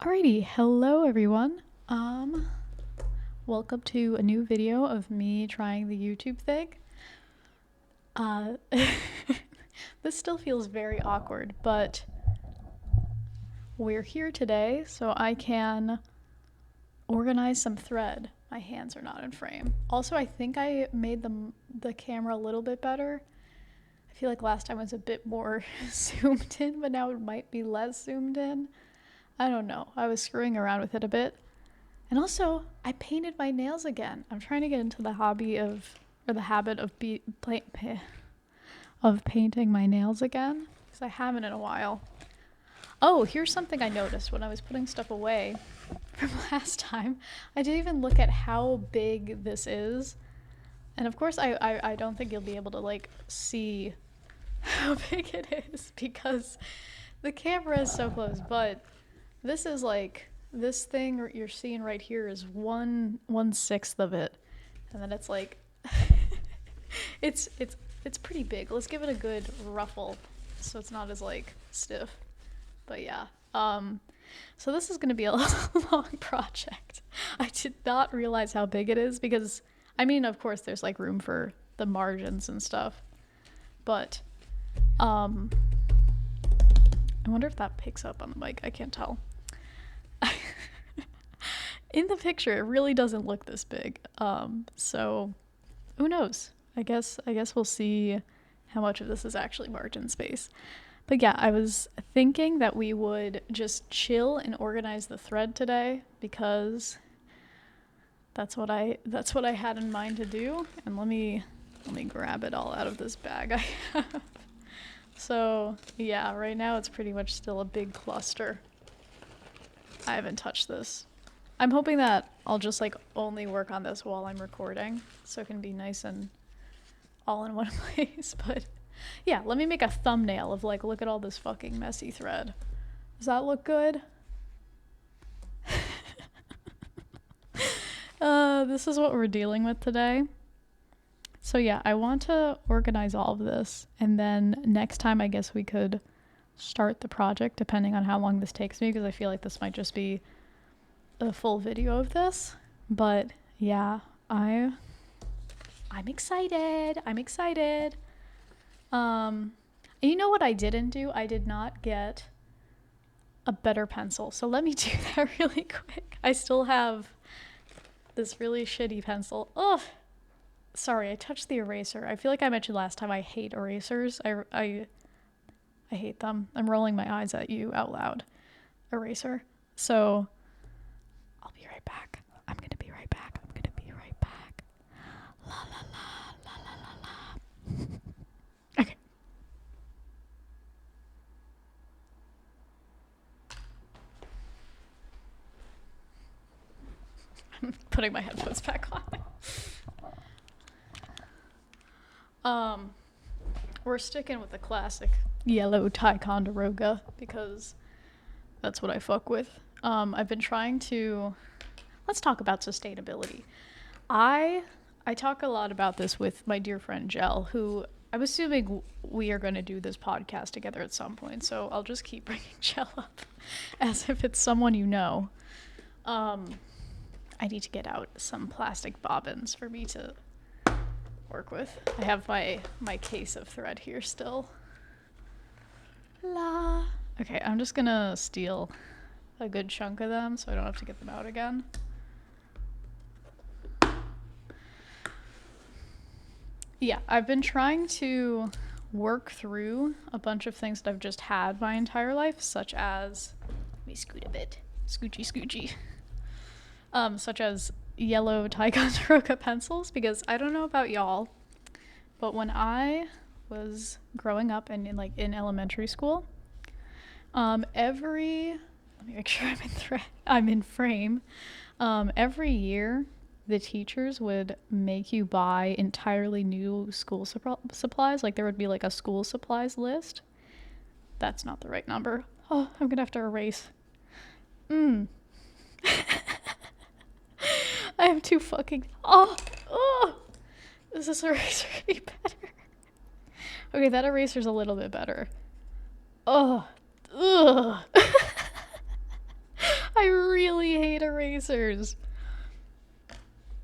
Alrighty, hello everyone. Welcome to a new video of me trying the YouTube thing. This still feels very awkward, but we're here today so I can organize some thread. My hands are not in frame. Also, I think I made the camera a little bit better. I feel like last time was a bit more zoomed in, but now it might be less zoomed in. I don't know. I was screwing around with it a bit. And also, I painted my nails again. I'm trying to get into the habit of painting my nails again, because I haven't in a while. Oh, here's something I noticed when I was putting stuff away from last time. I didn't even look at how big this is. And of course, I don't think you'll be able to, like, see how big it is because the camera is so close, but this is like, this thing you're seeing right here is 1/6 of it. And then it's like, it's pretty big. Let's give it a good ruffle so it's not as like stiff. But yeah, so this is gonna be a long project. I did not realize how big it is because, I mean, of course there's like room for the margins and stuff, but I wonder if that picks up on the mic. I can't tell. In the picture, it really doesn't look this big. So who knows? I guess we'll see how much of this is actually margin space. But yeah, I was thinking that we would just chill and organize the thread today because that's what I had in mind to do. And let me grab it all out of this bag I have. So yeah, right now it's pretty much still a big cluster. I haven't touched this. I'm hoping that I'll just like only work on this while I'm recording so it can be nice and all in one place. But yeah, let me make a thumbnail of like, look at all this fucking messy thread. Does that look good? This is what we're dealing with today. So yeah, I want to organize all of this, and then next time I guess we could start the project depending on how long this takes me, because I feel like this might just be a full video of this. But yeah, I'm excited. You know what I didn't do? I did not get a better pencil. So let me do that really quick. I still have this really shitty pencil. Ugh. Sorry, I touched the eraser. I feel like I mentioned last time I hate erasers. I hate them. I'm rolling my eyes at you out loud. Eraser. So I'll be right back. I'm gonna be right back. La la la. Okay. I'm putting my headphones back on. We're sticking with the classic yellow Ticonderoga because that's what I fuck with. I've been trying to, let's talk about sustainability. I talk a lot about this with my dear friend Jel, who I'm assuming we are going to do this podcast together at some point, so I'll just keep bringing Jel up as if it's someone you know. I need to get out some plastic bobbins for me to work with. I have my case of thread here still. La. Okay, I'm just gonna steal a good chunk of them so I don't have to get them out again. Yeah, I've been trying to work through a bunch of things that I've just had my entire life, such as, let me scoot a bit, scoochy, such as yellow Ticonderoga pencils, because I don't know about y'all, but when I was growing up and in elementary school, let me make sure I'm in frame. Every year the teachers would make you buy entirely new school supplies. Like there would be like a school supplies list. That's not the right number. Oh, I'm gonna have to erase. I am too fucking, is this eraser any better? Okay, that eraser's a little bit better. I really hate erasers.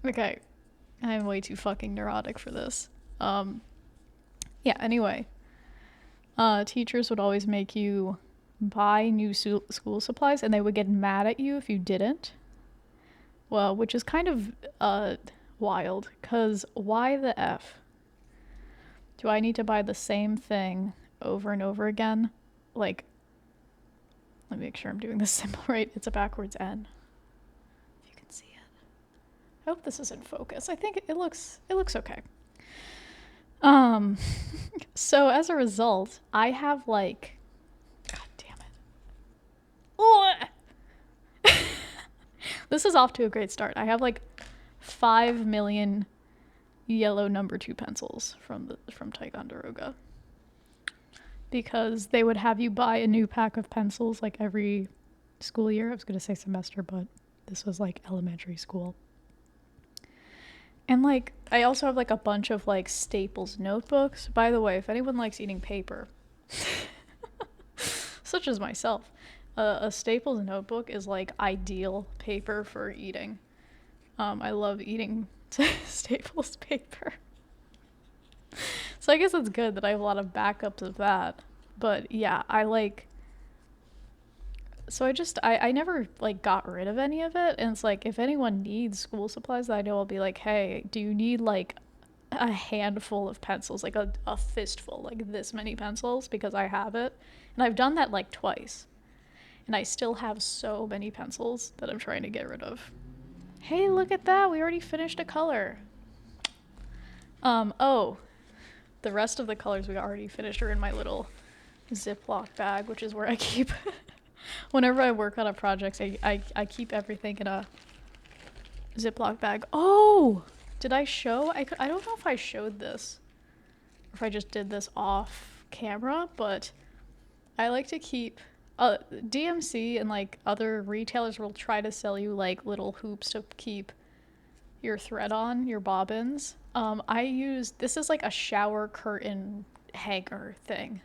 Okay, I'm way too fucking neurotic for this. Yeah, anyway. Teachers would always make you buy new school supplies, and they would get mad at you if you didn't. Well, which is kind of wild, because why the F? Do I need to buy the same thing over and over again? Like, let me make sure I'm doing this symbol right. It's a backwards N. If you can see it. I hope this is in focus. I think it looks okay. So as a result, I have like, God damn it. Oh! This is off to a great start. I have like 5 million yellow number 2 pencils from Ticonderoga. Because they would have you buy a new pack of pencils like every school year. I was going to say semester, but this was like elementary school. And like, I also have like a bunch of like Staples notebooks. By the way, if anyone likes eating paper, such as myself, a Staples notebook is like ideal paper for eating. I love eating Staples paper. So I guess it's good that I have a lot of backups of that. But yeah, I never like got rid of any of it. And it's like, if anyone needs school supplies, I know I'll be like, hey, do you need like a handful of pencils, like a fistful, like this many pencils? Because I have it. And I've done that like twice. And I still have so many pencils that I'm trying to get rid of. Hey, look at that. We already finished a color. Oh, the rest of the colors we already finished are in my little Ziploc bag, which is where I keep, whenever I work on a project, I keep everything in a Ziploc bag. Oh, did I show? I don't know if I showed this, or if I just did this off camera, but I like to keep, DMC and like other retailers will try to sell you like little hoops to keep your thread on, your bobbins. This is like a shower curtain hanger thing.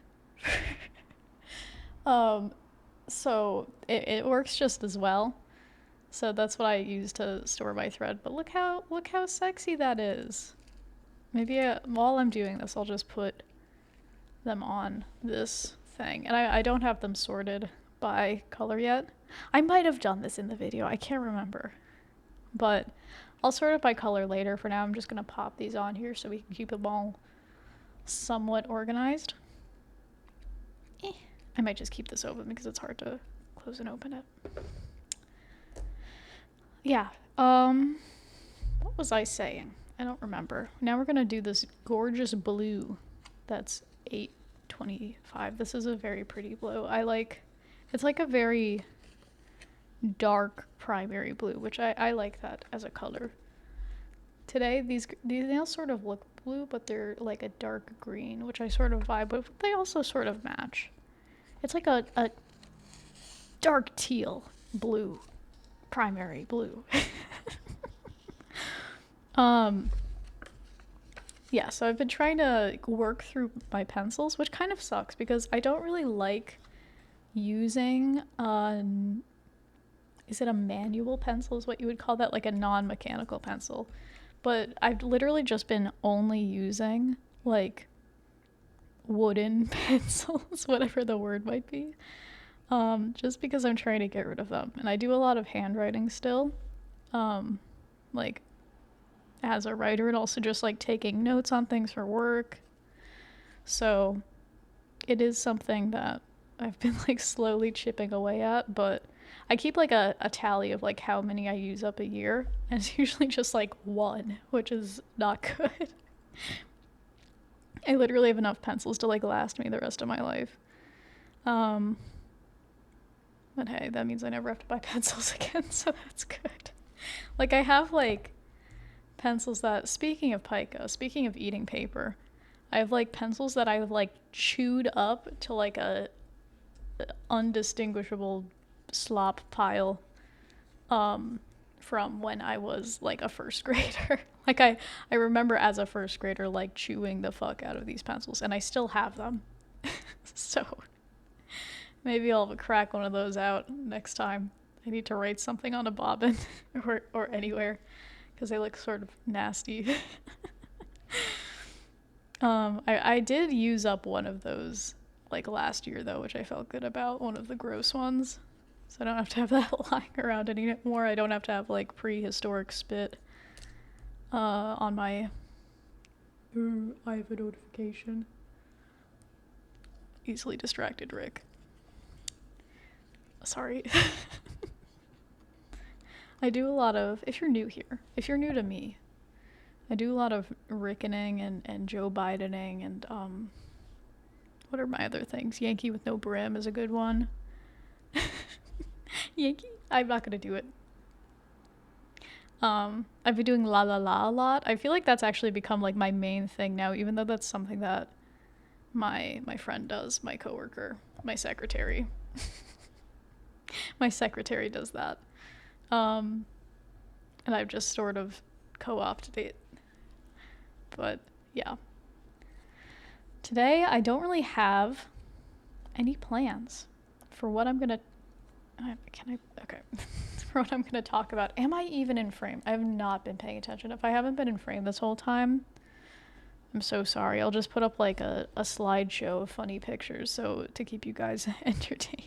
So it works just as well. So that's what I use to store my thread. But look how sexy that is. Maybe while I'm doing this, I'll just put them on this thing. And I don't have them sorted by color yet. I might have done this in the video. I can't remember. But I'll sort it by color later. For now, I'm just going to pop these on here so we can keep them all somewhat organized. I might just keep this open because it's hard to close and open it. Yeah. What was I saying? I don't remember. Now we're going to do this gorgeous blue that's 825. This is a very pretty blue. It's like a very dark primary blue, which I like that as a color. Today, these nails sort of look blue, but they're like a dark green, which I sort of vibe with. They also sort of match. It's like a dark teal blue, primary blue. Yeah, so I've been trying to work through my pencils, which kind of sucks because I don't really like using, is it a manual pencil is what you would call that? Like a non-mechanical pencil. But I've literally just been only using like wooden pencils, whatever the word might be, just because I'm trying to get rid of them. And I do a lot of handwriting still, like as a writer, and also just like taking notes on things for work. So it is something that I've been like slowly chipping away at, but I keep like a tally of like how many I use up a year, and it's usually just like 1, which is not good. I literally have enough pencils to like last me the rest of my life. But hey, that means I never have to buy pencils again, so that's good. Like I have like pencils that, speaking of pica, speaking of eating paper, I have like pencils that I've like chewed up to like a undistinguishable slop pile from when I was like a first grader. Like I remember as a first grader like chewing the fuck out of these pencils, and I still have them. So maybe I'll crack one of those out next time I need to write something on a bobbin or anywhere because they look sort of nasty. I did use up one of those like last year though, which I felt good about, one of the gross ones. So I don't have to have that lying around anymore. I don't have to have like prehistoric spit on my... Ooh, I have a notification. Easily distracted Rick. Sorry. I do a lot of, if you're new here, if you're new to me, I do a lot of Rickening and Joe Bidening and what are my other things? Yankee with no brim is a good one. Yankee? I'm not gonna do it. I've been doing la la la a lot. I feel like that's actually become like my main thing now, even though that's something that my friend does, my coworker, my secretary. My secretary does that. And I've just sort of co-opted it. But yeah. Today I don't really have any plans for what I'm gonna... Okay. For what I'm gonna talk about. Am I even in frame? I have not been paying attention. If I haven't been in frame this whole time, I'm so sorry. I'll just put up like a slideshow of funny pictures so to keep you guys entertained.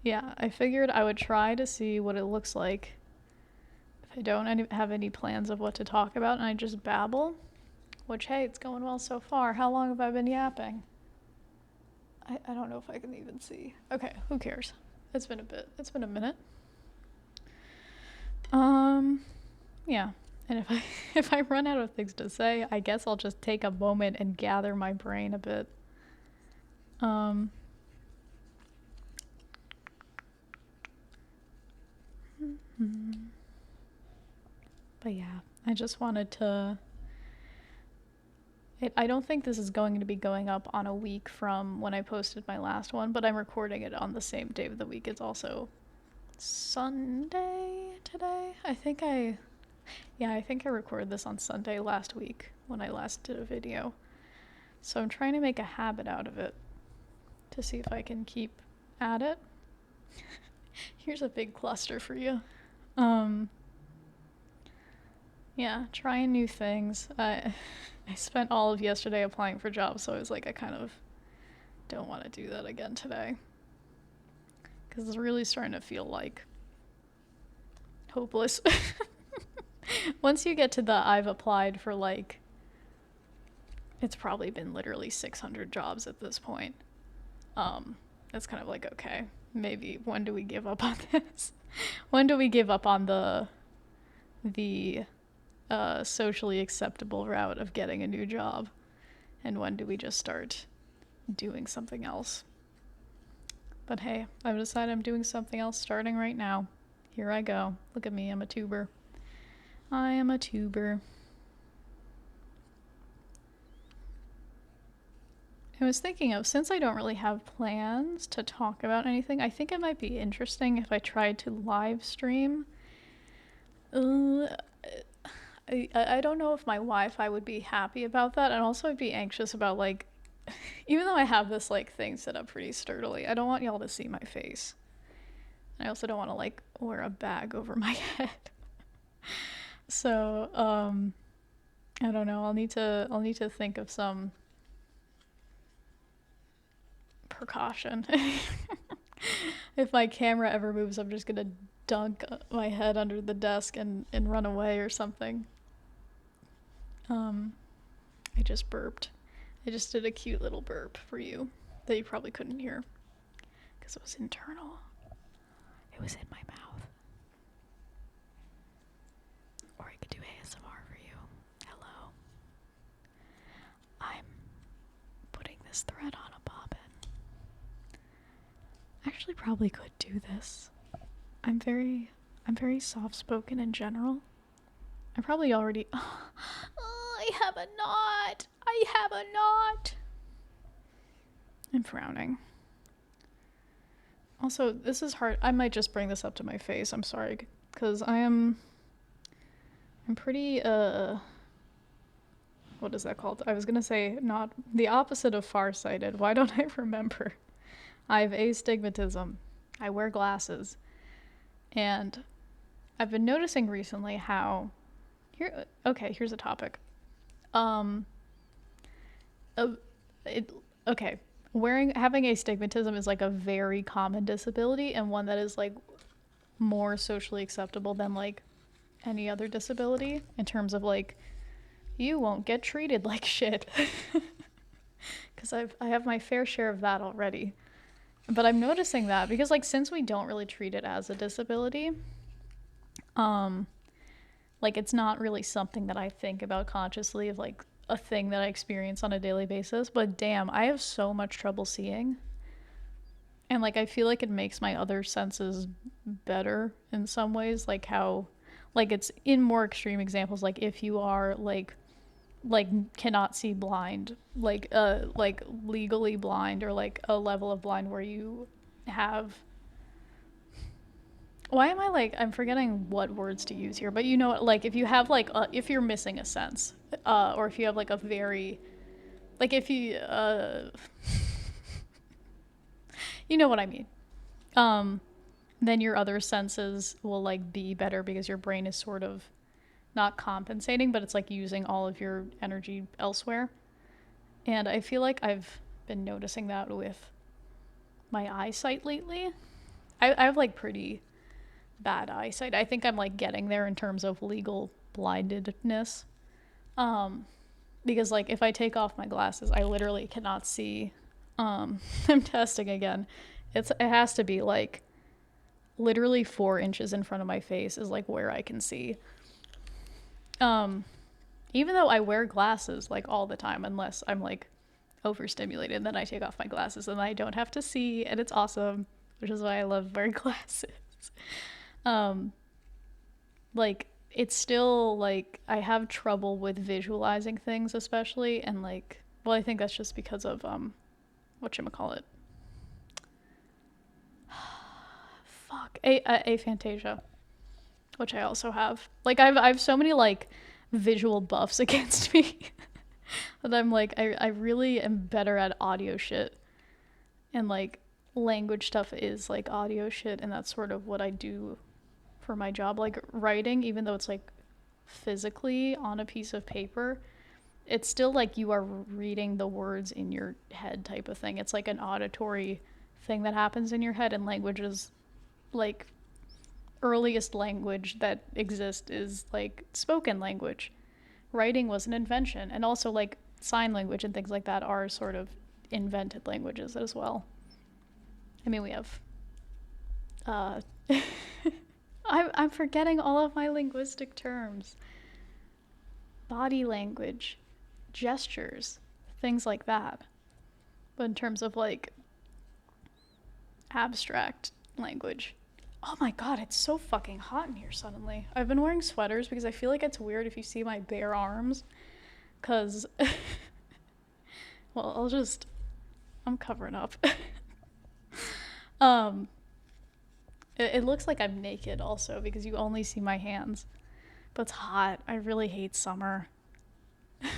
Yeah, I figured I would try to see what it looks like if I don't have any plans of what to talk about and I just babble, which, hey, it's going well so far. How long have I been yapping? I don't know if I can even see. Okay, who cares? It's been a bit. It's been a minute. Yeah. And if I run out of things to say, I guess I'll just take a moment and gather my brain a bit. But yeah, I just wanted to... I don't think this is going to be going up on a week from when I posted my last one, but I'm recording it on the same day of the week. It's also Sunday today. I think I recorded this on Sunday last week when I last did a video. So I'm trying to make a habit out of it to see if I can keep at it. Here's a big cluster for you. Yeah, trying new things. I spent all of yesterday applying for jobs, so I was like, I kind of don't want to do that again today. Because it's really starting to feel like hopeless. Once you get to the I've applied for like, it's probably been literally 600 jobs at this point. It's kind of like, okay, maybe when do we give up on this? When do we give up on the socially acceptable route of getting a new job? And when do we just start doing something else? But hey, I've decided I'm doing something else starting right now. Here I go. Look at me, I'm a tuber. I am a tuber. I was thinking of, since I don't really have plans to talk about anything, I think it might be interesting if I tried to live stream. I don't know if my Wi-Fi would be happy about that, and also I'd be anxious about, like, even though I have this, like, thing set up pretty sturdily, I don't want y'all to see my face. And I also don't want to, like, wear a bag over my head. So, I don't know, I'll need to think of some precaution. If my camera ever moves, I'm just gonna dunk my head under the desk and run away or something. I just burped. I just did a cute little burp for you that you probably couldn't hear because it was internal. It was in my mouth. Or I could do ASMR for you. Hello. I'm putting this thread on a bobbin. Actually probably could do this. I'm very soft-spoken in general. I probably already... I have a knot! I have a knot! I'm frowning. Also, this is hard. I might just bring this up to my face. I'm sorry. Because I'm pretty, what is that called? I was gonna say not... The opposite of farsighted. Why don't I remember? I have astigmatism. I wear glasses. And I've been noticing recently how here's a topic. Um uh, it okay, having astigmatism is like a very common disability and one that is like more socially acceptable than like any other disability in terms of like you won't get treated like shit. Cuz I have my fair share of that already. But I'm noticing that because like since we don't really treat it as a disability, um like it's not really something that I think about consciously of like a thing that I experience on a daily basis, but damn, I have so much trouble seeing. And like I feel like it makes my other senses better in some ways, like how like it's in more extreme examples like if you are like cannot see blind, like legally blind or like a level of blind where you have why am I like I'm forgetting what words to use here, but you know like if you have like if you're missing a sense or if you have like a very like if you you know what I mean. um then your other senses will like be better because your brain is sort of not compensating, but it's like using all of your energy elsewhere. And I feel like I've been noticing that with my eyesight lately. I have like pretty bad eyesight. I think I'm like getting there in terms of legal blindedness. Um, because like if I take off my glasses, I literally cannot see. I'm testing again. It has to be like literally 4 inches in front of my face is like where I can see. Um, Even though I wear glasses like all the time, unless I'm like overstimulated, then I take off my glasses and I don't have to see, and it's awesome, which is why I love wearing glasses. Um, like it's still like I have trouble with visualizing things, especially, and like, well, I think that's just because of whatchamacallit. Fuck, aphantasia, which I also have. Like I have so many like visual buffs against me that I'm like I really am better at audio shit, and like language stuff is like audio shit, and that's sort of what I do for my job. Like writing, even though it's like physically on a piece of paper, it's still like you are reading the words in your head type of thing. It's like an auditory thing that happens in your head, and language is like earliest language that exists is like spoken language. Writing was an invention, and also like sign language and things like that are sort of invented languages as well. I mean, we have uh I'm forgetting all of my linguistic terms. Body language, gestures, things like that. But in terms of like abstract language. Oh my god, it's so fucking hot in here suddenly. I've been wearing sweaters because I feel like it's weird if you see my bare arms. Because, well, I'm covering up. um, it looks like I'm naked also because you only see my hands. But it's hot. I really hate summer. I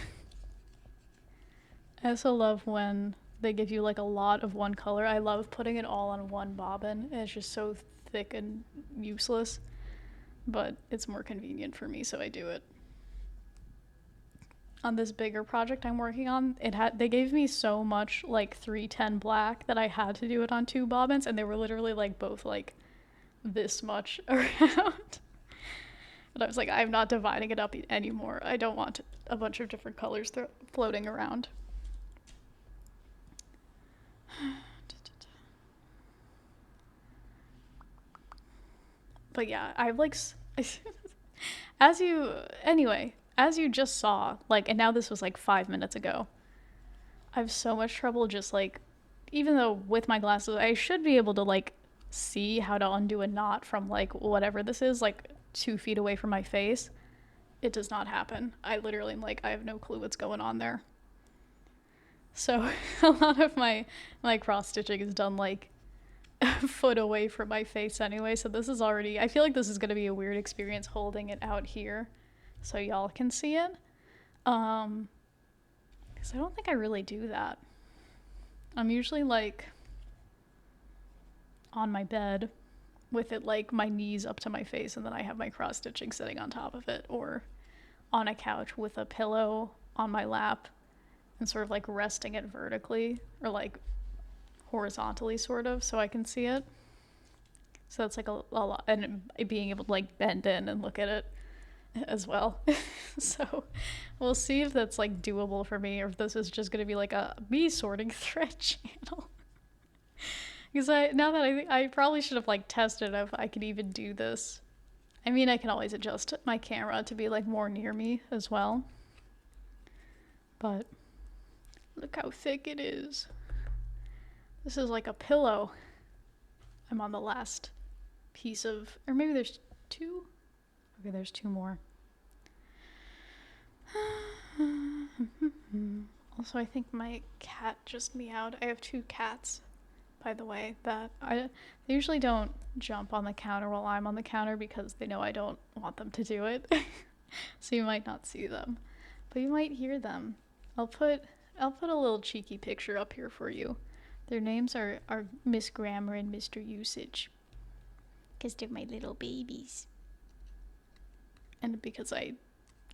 also love when they give you like a lot of one color. I love putting it all on one bobbin. It's just so thick and useless. But it's more convenient for me, so I do it. On this bigger project I'm working on, they gave me so much like 310 black that I had to do it on 2 bobbins, and they were literally like both like this much around. But I was like, I'm not dividing it up anymore. I don't want a bunch of different colors floating around. But yeah, I've like as you anyway, as you just saw, like, and now this was like 5 minutes ago. I have so much trouble just like, even though with my glasses, I should be able to like see how to undo a knot from like whatever this is, like 2 feet away from my face. It does not happen. I literally am like, I have no clue what's going on there. So a lot of my cross stitching is done like a foot away from my face anyway. So this is already, I feel like this is going to be a weird experience holding it out here so y'all can see it. Because I don't think I really do that. I'm usually like, on my bed with it like my knees up to my face, and then I have my cross stitching sitting on top of it, or on a couch with a pillow on my lap and sort of like resting it vertically or like horizontally sort of so I can see it. So that's like a lot, and being able to like bend in and look at it as well. So we'll see if that's like doable for me, or if this is just going to be like a me sorting thread channel. Because now that I probably should have like tested if I could even do this. I mean, I can always adjust my camera to be like more near me as well. But look how thick it is. This is like a pillow. I'm on the last piece of, or maybe there's two? Okay, there's two more. Also, I think my cat just meowed. I have two cats, by the way, that they usually don't jump on the counter while I'm on the counter because they know I don't want them to do it. So you might not see them, but you might hear them. I'll put a little cheeky picture up here for you. Their names are Miss Grammar and Mr. Usage, because they're my little babies. And because I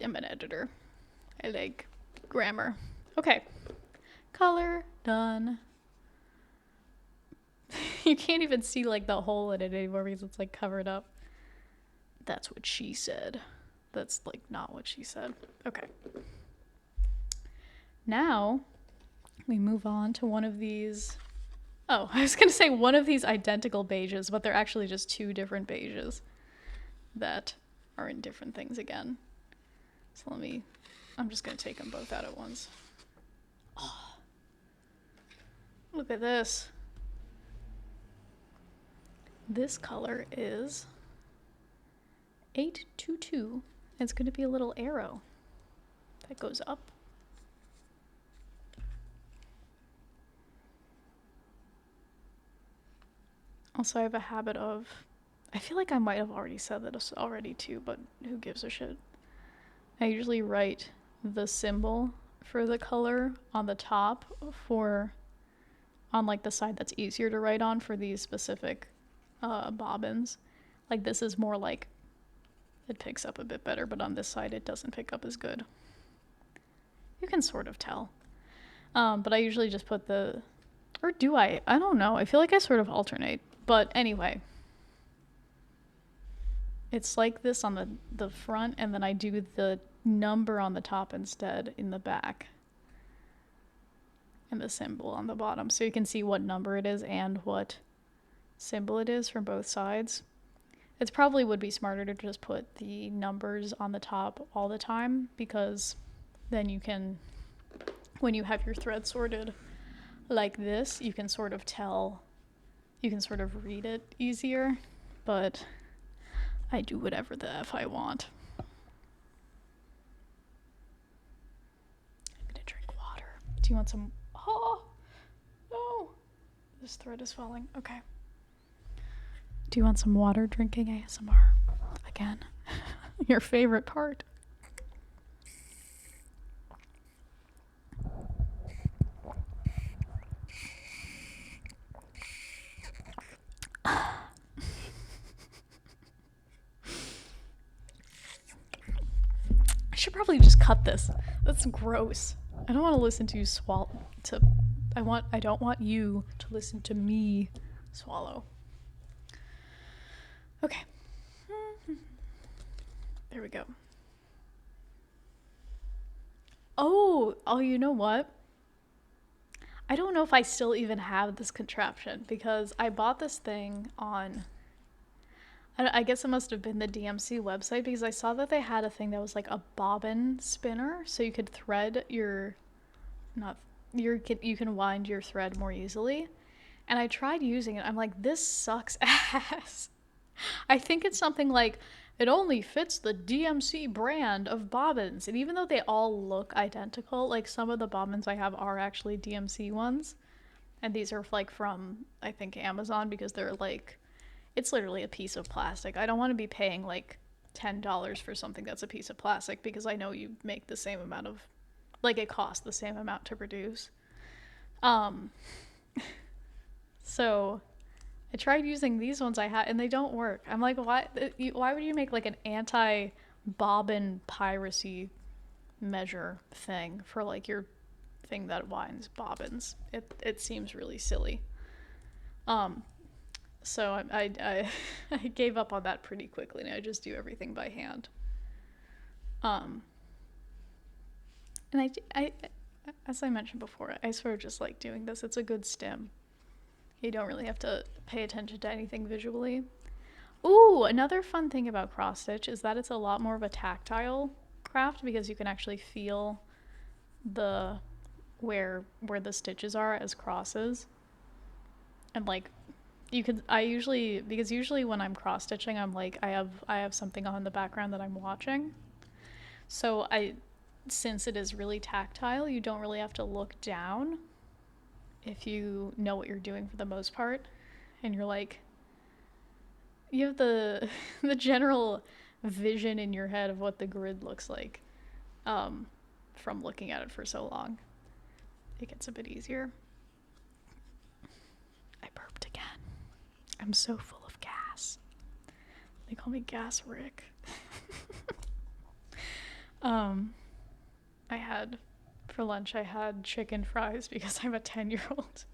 am an editor, I like grammar. Okay, color done. You can't even see like the hole in it anymore because it's like covered up. That's what she said. That's like not what she said. Okay. Now we move on to one of these. Oh, I was going to say one of these identical beiges, but they're actually just two different beiges that are in different things again. So I'm just going to take them both out at once. Oh, look at this. This color is 822. It's going to be a little arrow that goes up. Also, I have a habit of, I feel like I might have already said this already too, but who gives a shit? I usually write the symbol for the color on the top on like the side that's easier to write on for these specific bobbins. Like this is more like, it picks up a bit better, but on this side it doesn't pick up as good. You can sort of tell. But I usually just put or do I? I don't know. I feel like I sort of alternate. But anyway, it's like this on the front, and then I do the number on the top instead in the back. And the symbol on the bottom. So you can see what number it is and what symbol it is from both sides. It probably would be smarter to just put the numbers on the top all the time, because then you can, when you have your thread sorted like this, you can sort of tell, you can sort of read it easier, but I do whatever the F I want. I'm gonna drink water. Do you want some? Oh, no. This thread is falling. Okay. Do you want some water drinking ASMR? Again, your favorite part. I should probably just cut this. That's gross. I don't want to listen to you swallow. I don't want you to listen to me swallow. Okay. There we go. Oh, you know what? I don't know if I still even have this contraption, because I bought this thing on, I guess it must have been the DMC website, because I saw that they had a thing that was like a bobbin spinner, so you could thread you can wind your thread more easily. And I tried using it. I'm like, this sucks ass. I think it's something like, it only fits the DMC brand of bobbins. And even though they all look identical, like some of the bobbins I have are actually DMC ones. And these are like from, I think, Amazon, because they're like, it's literally a piece of plastic. I don't want to be paying like $10 for something that's a piece of plastic, because I know you make the same amount of, like it costs the same amount to produce. So I tried using these ones I had, and they don't work. I'm like, why would you make like an anti-bobbin piracy measure thing for like your thing that winds bobbins? It seems really silly. Um, so I gave up on that pretty quickly, and I just do everything by hand. Um, and as I mentioned before, I sort of just like doing this. It's a good stim. You don't really have to pay attention to anything visually. Ooh, another fun thing about cross stitch is that it's a lot more of a tactile craft because you can actually feel the where the stitches are as crosses. And like you could because usually when I'm cross stitching I'm like I have something on in the background that I'm watching. So since it is really tactile, you don't really have to look down if you know what you're doing for the most part, and you're like you have the the general vision in your head of what the grid looks like from looking at it for so long. It gets a bit easier. I burped again. I'm so full of gas. They call me Gas Rick. For lunch I had chicken fries because I'm a 10-year-old.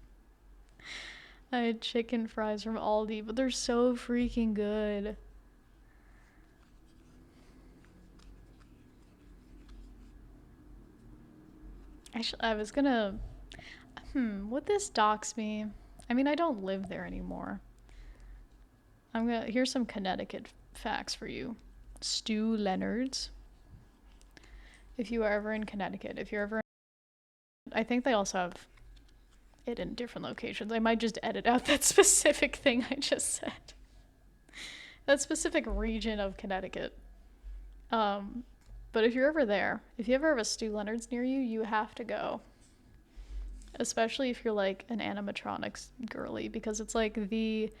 I had chicken fries from Aldi, but they're so freaking good. Actually, I was gonna... would this dox me? I mean, I don't live there anymore. Here's some Connecticut facts for you. Stew Leonard's. If you are ever in Connecticut, I think they also have it in different locations. I might just edit out that specific thing I just said. That specific region of Connecticut. But if you're ever there, if you ever have a Stew Leonard's near you, you have to go. Especially if you're like an animatronics girly, because it's like the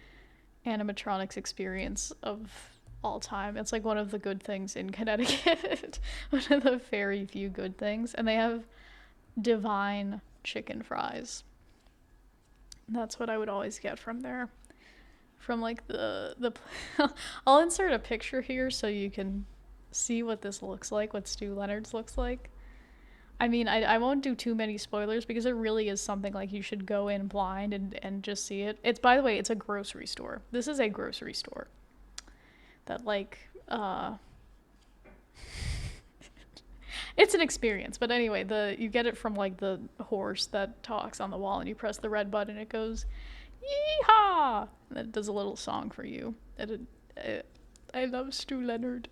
animatronics experience of all time. It's like one of the good things in Connecticut. One of the very few good things. And they have divine chicken fries. That's what I would always get from there. From like the I'll insert a picture here so you can see what this looks like, what Stew Leonard's looks like. I mean, I won't do too many spoilers because it really is something like you should go in blind and just see it. It's, by the way, it's a grocery store. This is a grocery store. That like, it's an experience. But anyway, you get it from like the horse that talks on the wall and you press the red button and it goes, yeehaw! And it does a little song for you. I love Stew Leonard.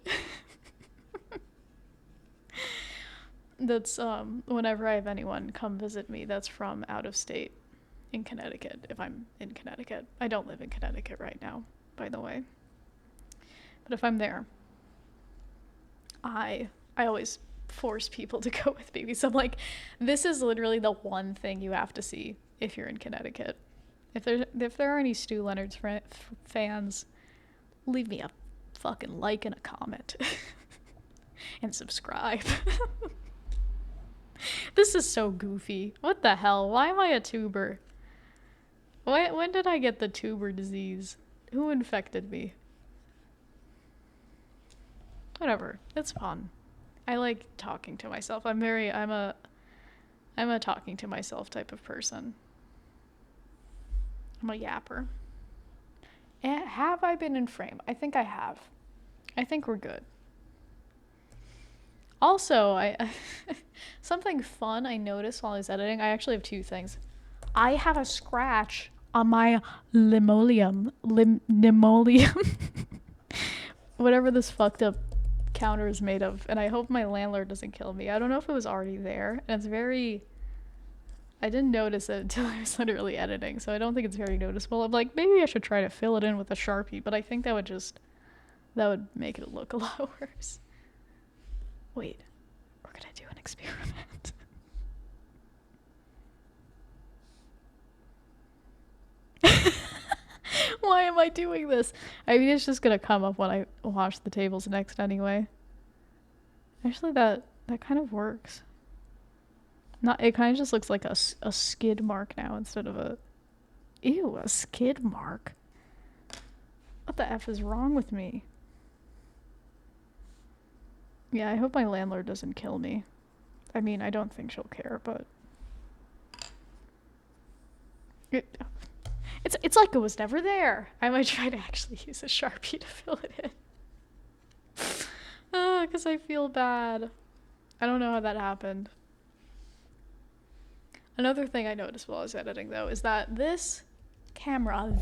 That's whenever I have anyone come visit me that's from out of state in Connecticut, if I'm in Connecticut. I don't live in Connecticut right now, by the way. But if I'm there, I always force people to go with me because I'm like, this is literally the one thing you have to see if you're in Connecticut. If there are any Stew Leonard's fans, leave me a fucking like and a comment. And subscribe. This is so goofy. What the hell? Why am I a tuber? When did I get the tuber disease? Who infected me? Whatever. It's fun. I like talking to myself. I'm a talking to myself type of person. I'm a yapper. And have I been in frame? I think I have. I think we're good. Also, something fun I noticed while I was editing, I actually have two things. I have a scratch on my linoleum. Whatever this fucked up counter is made of, and I hope my landlord doesn't kill me. I don't know if it was already there, and I didn't notice it until I was literally editing, so I don't think it's very noticeable. I'm like, maybe I should try to fill it in with a Sharpie, but I think that would make it look a lot worse. Wait, we're gonna do an experiment. Why am I doing this? I mean, it's just gonna come up when I wash the tables next anyway. Actually, that kind of works. It kind of just looks like a skid mark now instead of a... Ew, a skid mark. What the F is wrong with me? Yeah, I hope my landlord doesn't kill me. I mean, I don't think she'll care, but... It's like it was never there. I might try to actually use a Sharpie to fill it in. Because I feel bad. I don't know how that happened. Another thing I noticed while I was editing, though, is that this camera,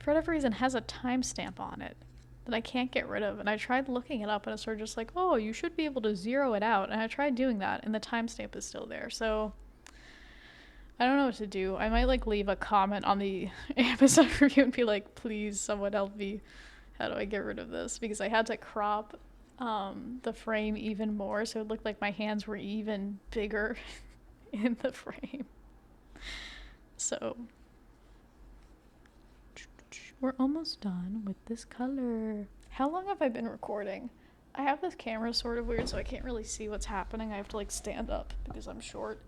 for whatever reason, has a timestamp on it that I can't get rid of. And I tried looking it up, and it's sort of just like, oh, you should be able to zero it out. And I tried doing that, and the timestamp is still there. So I don't know what to do. I might, like, leave a comment on the Amazon review and be like, please, someone help me. How do I get rid of this? Because I had to crop the frame even more, so it looked like my hands were even bigger in the frame. So we're almost done with this color. How long have I been recording? I have this camera sort of weird, so I can't really see what's happening. I have to, like, stand up because I'm short.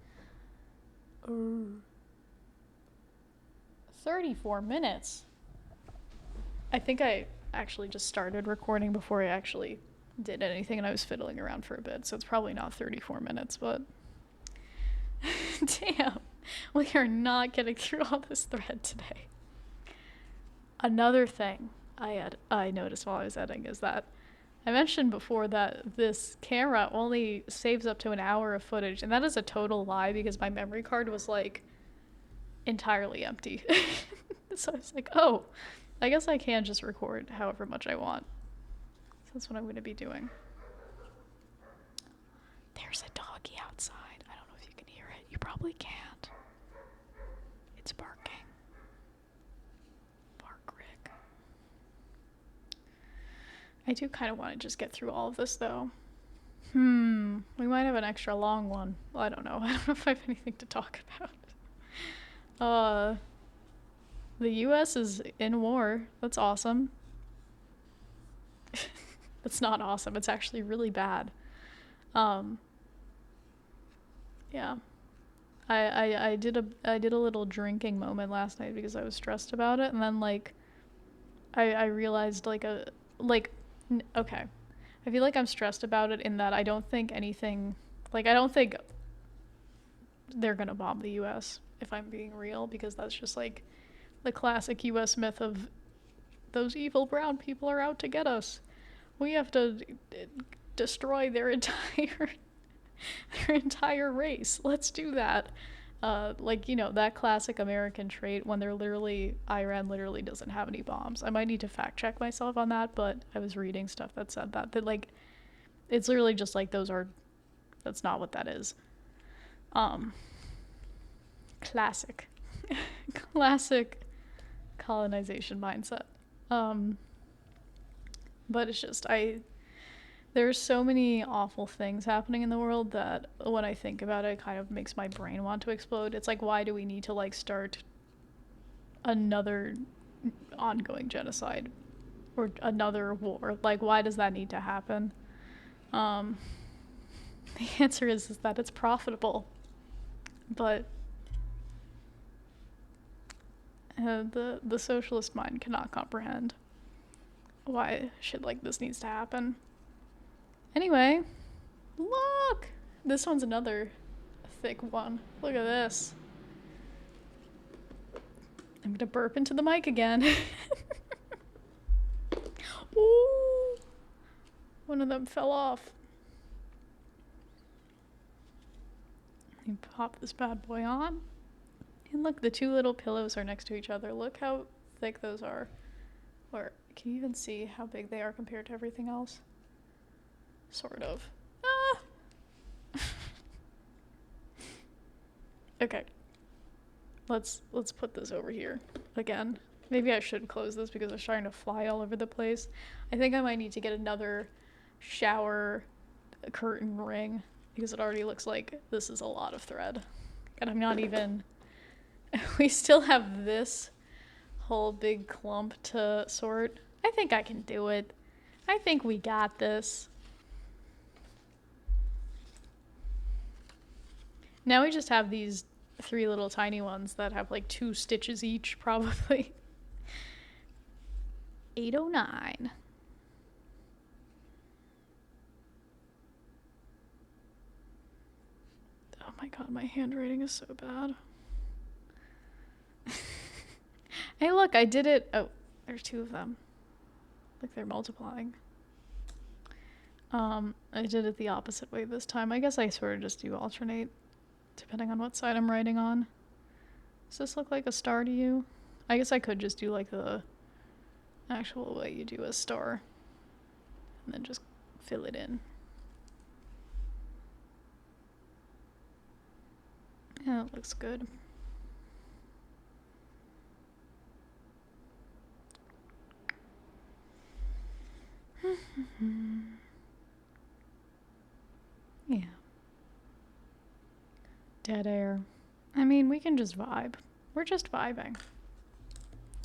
34 minutes. I think I actually just started recording before I actually did anything, and I was fiddling around for a bit, so it's probably not 34 minutes, but damn, we are not getting through all this thread today. Another thing I noticed while I was editing is that I mentioned before that this camera only saves up to an hour of footage, and that is a total lie because my memory card was, like, entirely empty. So I was like, oh, I guess I can just record however much I want. So that's what I'm going to be doing. There's a doggy outside. I don't know if you can hear it. You probably can't. It's barking. Bark, Rick. I do kind of want to just get through all of this, though. We might have an extra long one. Well, I don't know. I don't know if I have anything to talk about. The US is in war. That's awesome. That's not awesome. It's actually really bad. Yeah. I did a little drinking moment last night because I was stressed about it, and then, like, I realized, okay. I feel like I'm stressed about it in that I don't think anything, like, I don't think they're gonna bomb the US, if I'm being real, because that's just, like, the classic US myth of those evil brown people are out to get us. We have to destroy their entire race. Let's do that. Like, you know, that classic American trait when Iran literally doesn't have any bombs. I might need to fact check myself on that, but I was reading stuff that said that like, it's literally just like that's not what that is. Classic. Classic colonization mindset. But it's just, there's so many awful things happening in the world that when I think about it, it kind of makes my brain want to explode. It's like, why do we need to, like, start another ongoing genocide or another war? Like, why does that need to happen? The answer is that it's profitable. But the socialist mind cannot comprehend why shit like this needs to happen. Anyway, look! This one's another thick one. Look at this. I'm gonna burp into the mic again. Ooh! One of them fell off. Let me pop this bad boy on. And look, the two little pillows are next to each other. Look how thick those are. Or, can you even see how big they are compared to everything else? Sort of. Ah! Okay. Let's put this over here again. Maybe I should close this because it's trying to fly all over the place. I think I might need to get another shower curtain ring because it already looks like this is a lot of thread. And I'm not even... We still have this whole big clump to sort. I think I can do it. I think we got this. Now we just have these 3 little tiny ones that have like 2 stitches each, probably. 8:09. Oh my god, my handwriting is so bad. Hey look, I did it. Oh, there's 2 of them. Like they're multiplying. I did it the opposite way this time. I guess I sort of just do alternate depending on what side I'm writing on. Does this look like a star to you? I guess I could just do like the actual way you do a star and then just fill it in. Yeah, it looks good. Yeah. Dead air. I mean, we can just vibe. We're just vibing.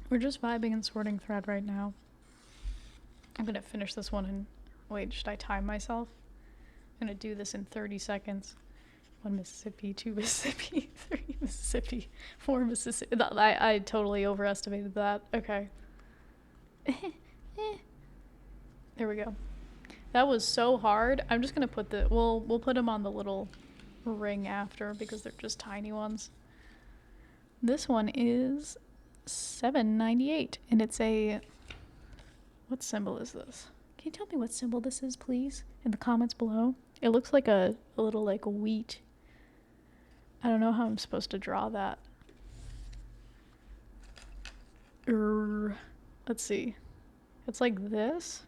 We're just vibing and sorting thread right now. I'm gonna finish this one in... Wait, should I time myself? I'm gonna do this in 30 seconds. 1 Mississippi, 2 Mississippi, 3 Mississippi, 4 Mississippi. I totally overestimated that. Okay. There we go. That was so hard. I'm just gonna put the... We'll put them on the little ring after because they're just tiny ones. This one is $7.98 and it's a... What symbol is this? Can you tell me what symbol this is, please? In the comments below. It looks like a little like wheat. I don't know how I'm supposed to draw that. Let's see. It's like this.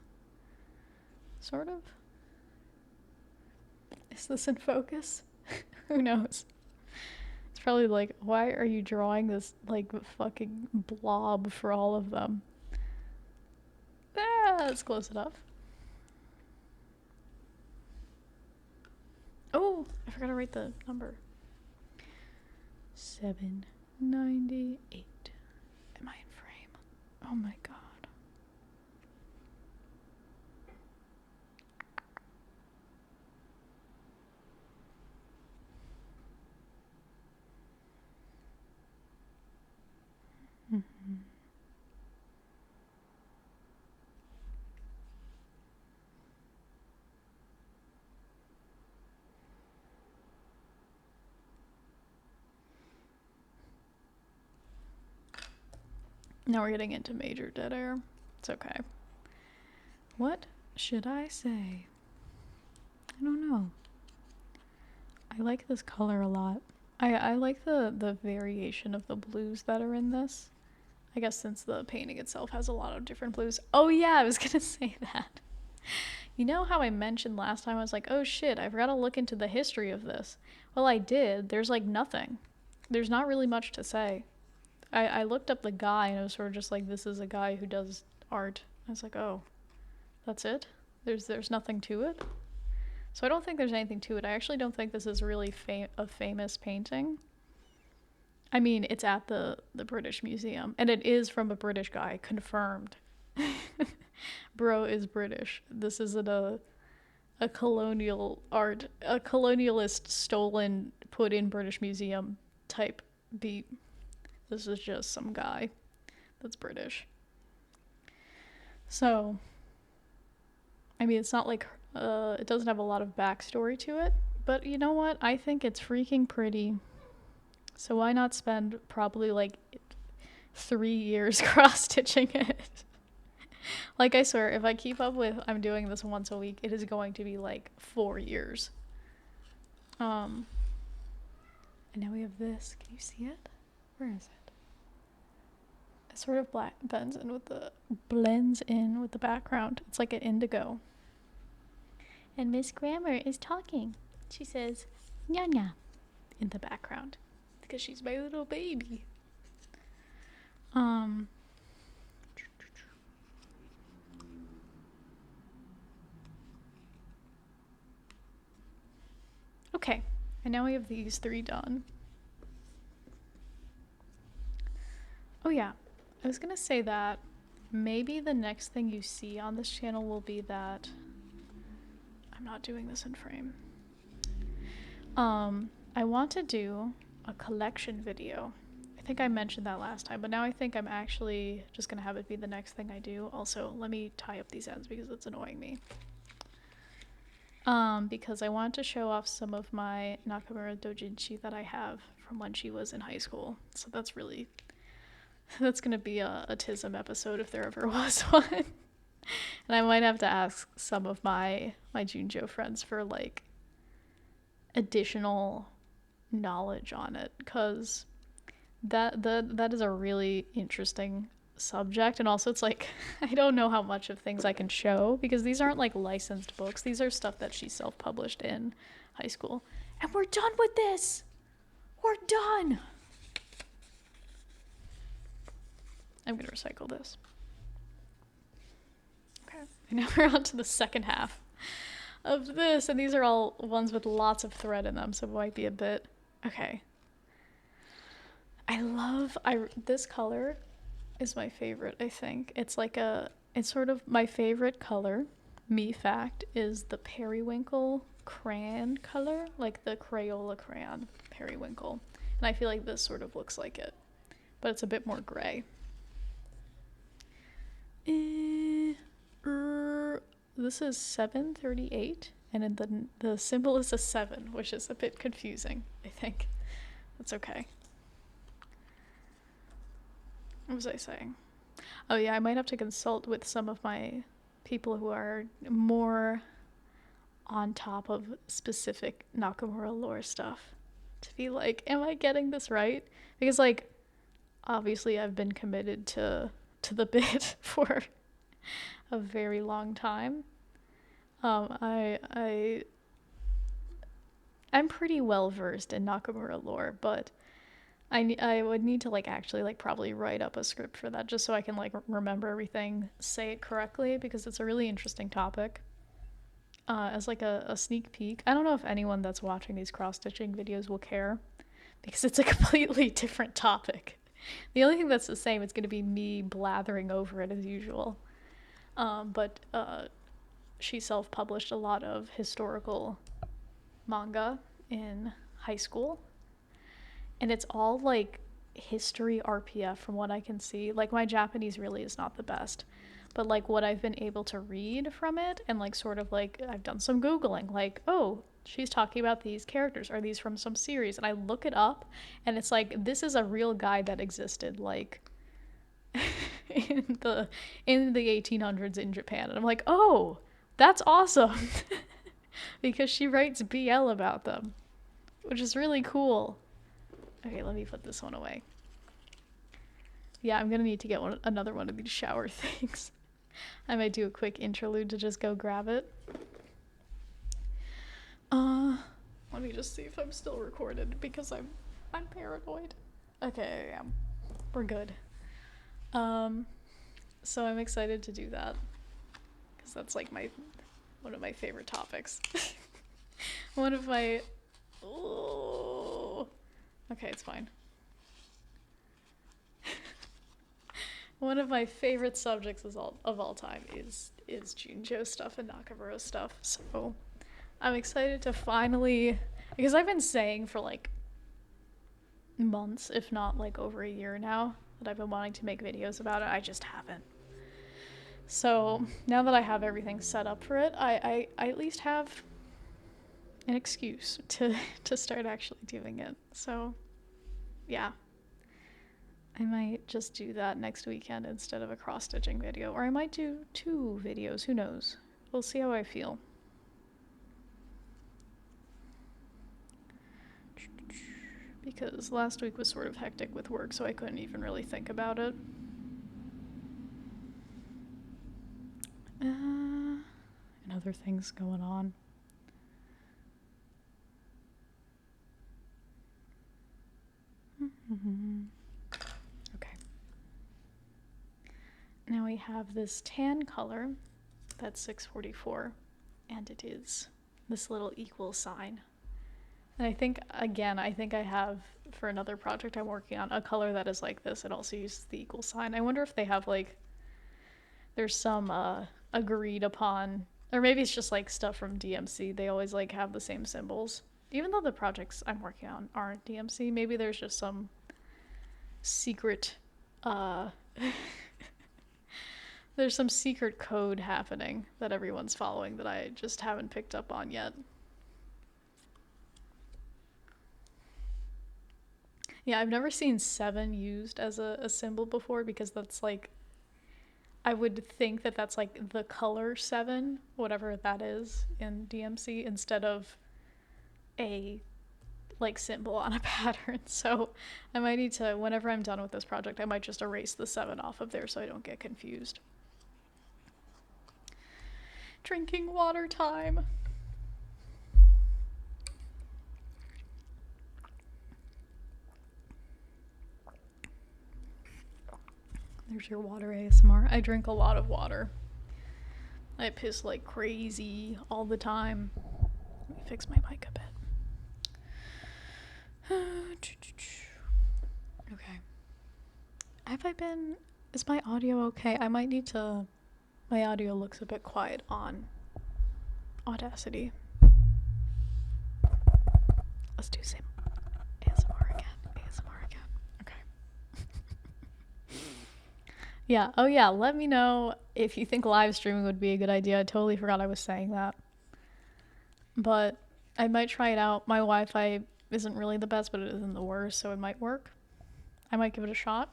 Sort of. Is this in focus? Who knows? It's probably like, why are you drawing this like fucking blob for all of them? Ah, that's close enough. Oh, I forgot to write the number. 798. Am I in frame? Oh my god. Now we're getting into major dead air. It's okay. What should I say? I don't know. I like this color a lot. I like the variation of the blues that are in this. I guess since the painting itself has a lot of different blues. Oh yeah, I was gonna say that. You know how I mentioned last time I was like, oh shit, I forgot to look into the history of this. Well, I did. There's like nothing. There's not really much to say. I looked up the guy and it was sort of just like, this is a guy who does art. I was like, oh, that's it? There's nothing to it? So I don't think there's anything to it. I actually don't think this is really a famous painting. I mean, it's at the British Museum, and it is from a British guy, confirmed. Bro is British. This isn't a colonial art, a colonialist stolen, put in British Museum type beat. This is just some guy that's British. So, I mean, it's not like, it doesn't have a lot of backstory to it, but you know what? I think it's freaking pretty. So why not spend probably like 3 years cross-stitching it? Like, I swear, if I keep up with, I'm doing this once a week, it is going to be like 4 years. And now we have this. Can you see it? Where is it? It sort of blends in with the background. It's like an indigo. And Miss Grammar is talking. She says, "Nya nya," in the background because she's my little baby. Okay, and now we have these 3 done. Oh yeah, I was gonna say that maybe the next thing you see on this channel will be that I'm not doing this in frame. I want to do a collection video. I think I mentioned that last time, but now I think I'm actually just gonna have it be the next thing I do. Also, let me tie up these ends because it's annoying me. Because I want to show off some of my Nakamura doujinshi that I have from when she was in high school. So that's gonna be a TISM episode if there ever was one. And I might have to ask some of my Junjo friends for like additional knowledge on it, because that is a really interesting subject. And also it's like I don't know how much of things I can show because these aren't like licensed books. These are stuff that she self-published in high school. And we're done with this. We're done. I'm gonna recycle this. Okay, and now we're on to the second half of this, and these are all ones with lots of thread in them, so it might be a bit. Okay. This color is my favorite, I think. It's sort of my favorite color. Me fact is the periwinkle crayon color, like the Crayola crayon periwinkle. And I feel like this sort of looks like it, but it's a bit more gray. This is 738, and the symbol is a 7, which is a bit confusing, I think. That's okay. What was I saying? Oh yeah, I might have to consult with some of my people who are more on top of specific Nakamura lore stuff to be like, am I getting this right? Because like, obviously I've been committed to the bit for a very long time. I'm pretty well versed in Nakamura lore, but I would need to like actually like probably write up a script for that just so I can like remember everything, say it correctly, because it's a really interesting topic. As like a sneak peek, I don't know if anyone that's watching these cross-stitching videos will care because it's a completely different topic. The only thing that's the same is going to be me blathering over it as usual. But she self-published a lot of historical manga in high school. And it's all like history RPF from what I can see. Like my Japanese really is not the best. But like what I've been able to read from it and like sort of like I've done some Googling. Like, oh, she's talking about these characters. Are these from some series? And I look it up and it's like this is a real guy that existed like in the 1800s in Japan. And I'm like, oh, that's awesome. Because she writes BL about them, which is really cool. Okay, let me put this one away. Yeah, I'm gonna need to get another one of these shower things. I might do a quick interlude to just go grab it. Let me just see if I'm still recorded because I'm paranoid. Okay, I am. We're good. So I'm excited to do that because that's like one of my favorite topics. One of my. Oh. Okay, it's fine. One of my favorite subjects of all time is Junjo stuff and Nakamura stuff. So I'm excited to finally, because I've been saying for like months, if not like over a year now, that I've been wanting to make videos about it. I just haven't. So now that I have everything set up for it, I at least have an excuse to start actually doing it. So yeah, I might just do that next weekend instead of a cross-stitching video, or I might do 2 videos, who knows. We'll see how I feel. Because last week was sort of hectic with work, so I couldn't even really think about it. And other things going on. Okay. Now we have this tan color that's 644, and it is this little equal sign. And I think I have, for another project I'm working on, a color that is like this. It also uses the equal sign. I wonder if they have like, there's some agreed upon, or maybe it's just like stuff from DMC. They always like have the same symbols. Even though the projects I'm working on aren't DMC, maybe there's just some secret, uh, there's some secret code happening that everyone's following that I just haven't picked up on yet. Yeah, I've never seen 7 used as a symbol before because that's like, I would think that that's like the color 7, whatever that is in DMC, instead of a like symbol on a pattern. So I might need to, whenever I'm done with this project, I might just erase the 7 off of there so I don't get confused. Drinking water time. There's your water ASMR. I drink a lot of water. I piss like crazy all the time. Let me fix my mic a bit. Okay. Have I been... Is my audio okay? I might need to... My audio looks a bit quiet on Audacity. Let's do some ASMR again. Okay. Yeah. Oh yeah, let me know if you think live streaming would be a good idea. I totally forgot I was saying that. But I might try it out. My Wi-Fi isn't really the best, but it isn't the worst, so it might work. I might give it a shot.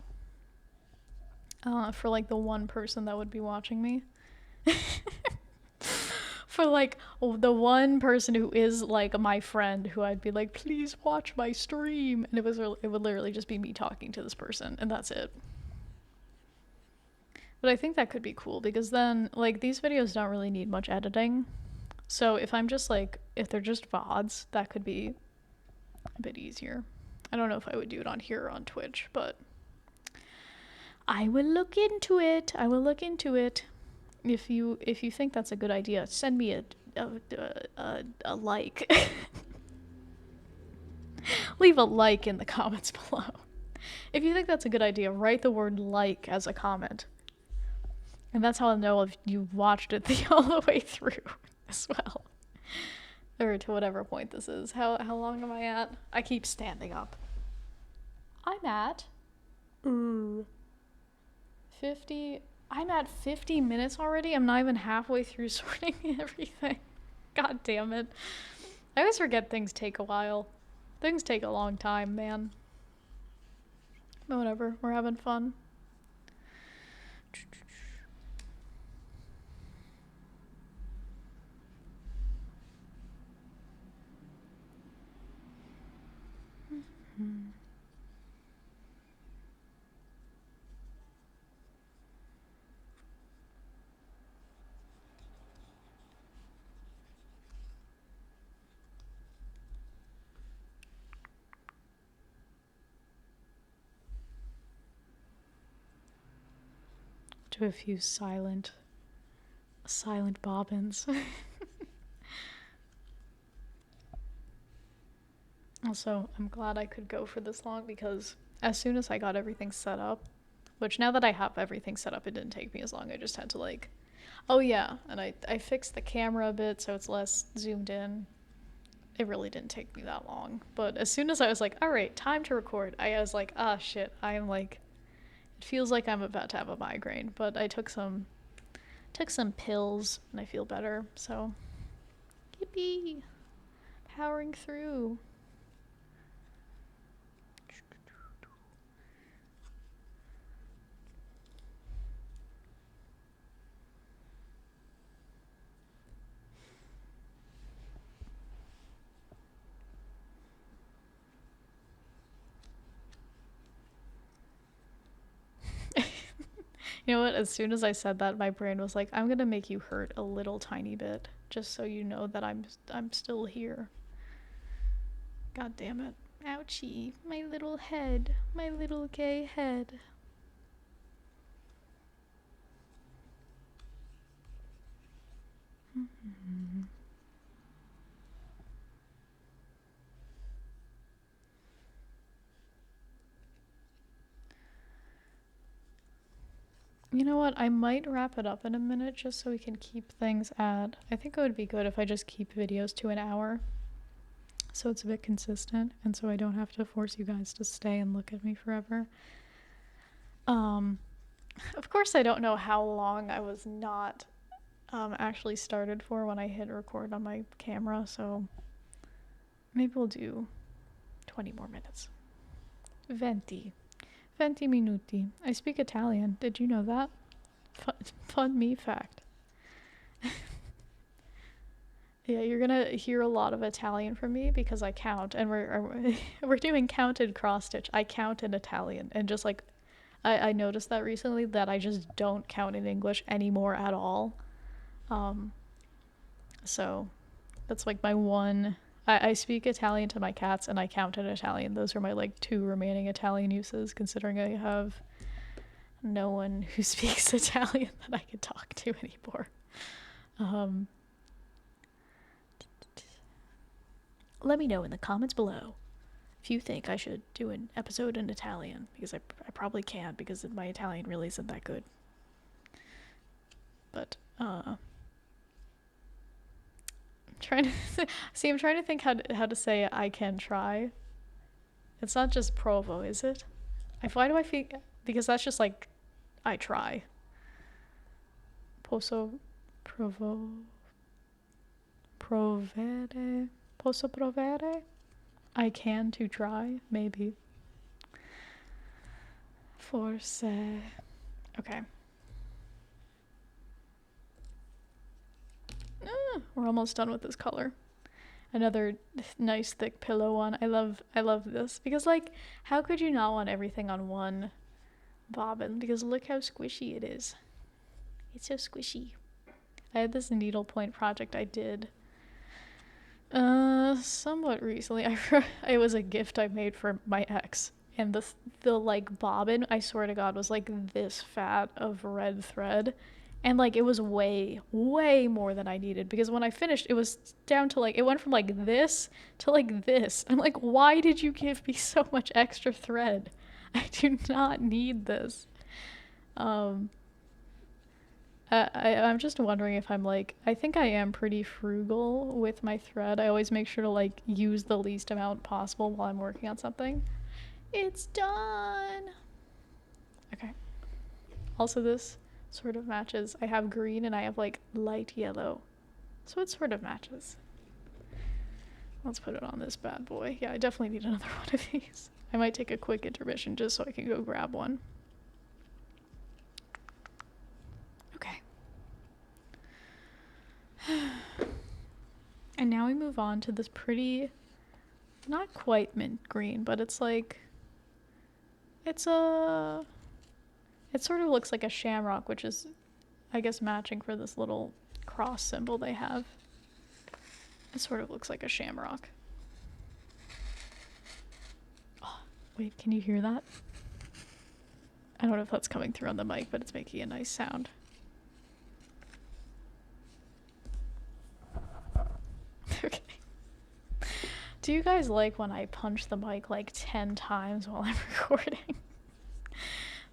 For like the one person that would be watching me. For like the one person who is like my friend, who I'd be like, please watch my stream, and it would literally just be me talking to this person, and that's it. But I think that could be cool because then like these videos don't really need much editing, so if I'm just like, if they're just VODs, that could be a bit easier. I don't know if I would do it on here or on Twitch, but I will look into it. If you think that's a good idea, send me a like. Leave a like in the comments below. If you think that's a good idea, write the word like as a comment. And that's how I'll know if you've watched it all the way through as well. Or to whatever point this is. How long am I at? I keep standing up. I'm at 50. I'm at 50 minutes already. I'm not even halfway through sorting everything. God damn it. I always forget things take a while. Things take a long time, man. But whatever, we're having fun. Do a few silent bobbins. Also, I'm glad I could go for this long because as soon as I got everything set up, which now that I have everything set up, it didn't take me as long. I just had to like, oh yeah, and I fixed the camera a bit so it's less zoomed in. It really didn't take me that long. But as soon as I was like, all right, time to record, I was like, ah, shit, I am like, it feels like I'm about to have a migraine, but I took some pills and I feel better, so yippee, powering through. You know what? As soon as I said that, my brain was like, I'm gonna make you hurt a little tiny bit, just so you know that I'm still here. God damn it. Ouchie. My little head. My little gay head. You know what? I might wrap it up in a minute just so we can keep things at... I think it would be good if I just keep videos to an hour. So it's a bit consistent, and so I don't have to force you guys to stay and look at me forever. Um, of course, I don't know how long I was not actually started for when I hit record on my camera, so maybe we'll do 20 more minutes. 20. 20 minuti. I speak Italian. Did you know that? Fun me fact. Yeah, you're gonna hear a lot of Italian from me because I count, and we're doing counted cross stitch. I count in Italian, and just like I noticed that recently that I just don't count in English anymore at all. So that's like my one. I speak Italian to my cats, and I count in Italian. Those are my like two remaining Italian uses, considering I have no one who speaks Italian that I can talk to anymore. Let me know in the comments below if you think I should do an episode in Italian, because I probably can't because my Italian really isn't that good. But I'm trying to I'm trying to think how to say I can try. It's not just provo, is it? Why do I feel, because that's just like I try. Posso provo provere. Posso provere? I can to try, maybe. Forse. Okay. We're almost done with this color. Another nice thick pillow one. I love this because like how could you not want everything on one bobbin? Because look how squishy it is. It's so squishy. I had this needlepoint project I did somewhat recently. It was a gift I made for my ex, and the like bobbin, I swear to God, was like this fat of red thread, and like it was way more than I needed, because when I finished it was down to like, it went from like this to like this. I'm like, why did you give me so much extra thread? I do not need this. I'm just wondering if I'm like, I think I am pretty frugal with my thread. I always make sure to like use the least amount possible while I'm working on something. It's done. Okay. Also, this sort of matches. I have green and I have like light yellow. So it sort of matches. Let's put it on this bad boy. Yeah, I definitely need another one of these. I might take a quick intermission just so I can go grab one. And now we move on to this pretty, not quite mint green, but it's like, it sort of looks like a shamrock, which is, I guess, matching for this little cross symbol they have. It sort of looks like a shamrock. Oh, wait, can you hear that? I don't know if that's coming through on the mic, but it's making a nice sound. Okay. Do you guys like when I punch the mic like 10 times while I'm recording?